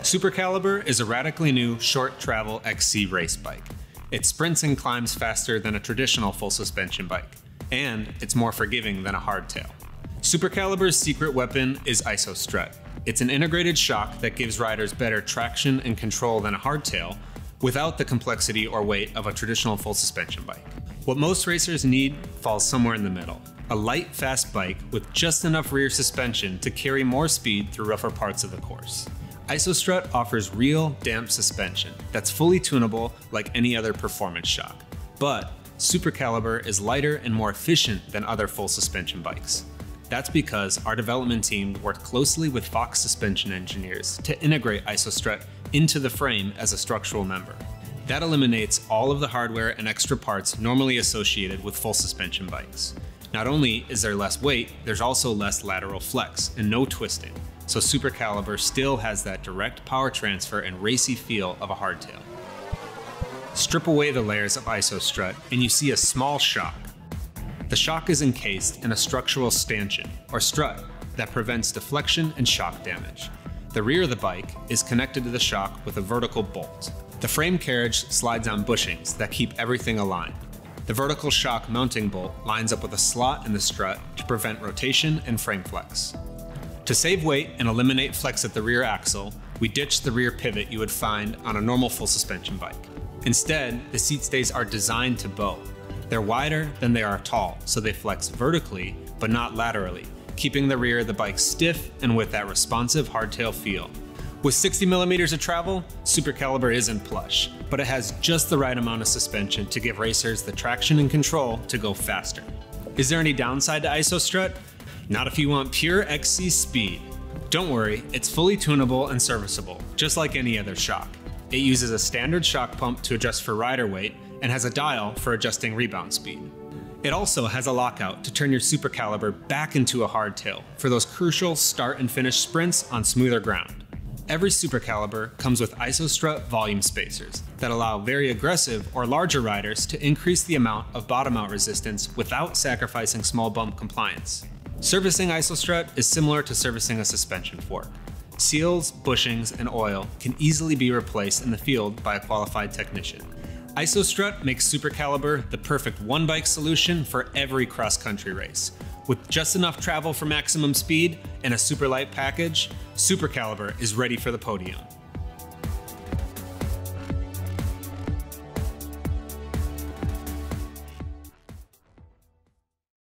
Supercaliber is a radically new short travel XC race bike. It sprints and climbs faster than a traditional full suspension bike, and it's more forgiving than a hardtail. Supercaliber's secret weapon is Iso Strut. It's an integrated shock that gives riders better traction and control than a hardtail without the complexity or weight of a traditional full suspension bike. What most racers need falls somewhere in the middle. A light, fast bike with just enough rear suspension to carry more speed through rougher parts of the course. IsoStrut offers real, damp suspension that's fully tunable like any other performance shock. But Supercaliber is lighter and more efficient than other full suspension bikes. That's because our development team worked closely with Fox suspension engineers to integrate IsoStrut into the frame as a structural member. That eliminates all of the hardware and extra parts normally associated with full suspension bikes. Not only is there less weight, there's also less lateral flex and no twisting, so Supercaliber still has that direct power transfer and racy feel of a hardtail. Strip away the layers of IsoStrut and you see a small shock. The shock is encased in a structural stanchion, or strut, that prevents deflection and shock damage. The rear of the bike is connected to the shock with a vertical bolt. The frame carriage slides on bushings that keep everything aligned. The vertical shock mounting bolt lines up with a slot in the strut to prevent rotation and frame flex. To save weight and eliminate flex at the rear axle, we ditched the rear pivot you would find on a normal full suspension bike. Instead, the seat stays are designed to bow. They're wider than they are tall, so they flex vertically, but not laterally, keeping the rear of the bike stiff and with that responsive hardtail feel. With 60 millimeters of travel, Supercaliber isn't plush, but it has just the right amount of suspension to give racers the traction and control to go faster. Is there any downside to IsoStrut? Not if you want pure XC speed. Don't worry, it's fully tunable and serviceable, just like any other shock. It uses a standard shock pump to adjust for rider weight and has a dial for adjusting rebound speed. It also has a lockout to turn your Supercaliber back into a hardtail for those crucial start and finish sprints on smoother ground. Every Supercaliber comes with IsoStrut volume spacers that allow very aggressive or larger riders to increase the amount of bottom out resistance without sacrificing small bump compliance. Servicing IsoStrut is similar to servicing a suspension fork. Seals, bushings, and oil can easily be replaced in the field by a qualified technician. IsoStrut makes Supercaliber the perfect one-bike solution for every cross-country race. With just enough travel for maximum speed and a super light package, Supercaliber is ready for the podium.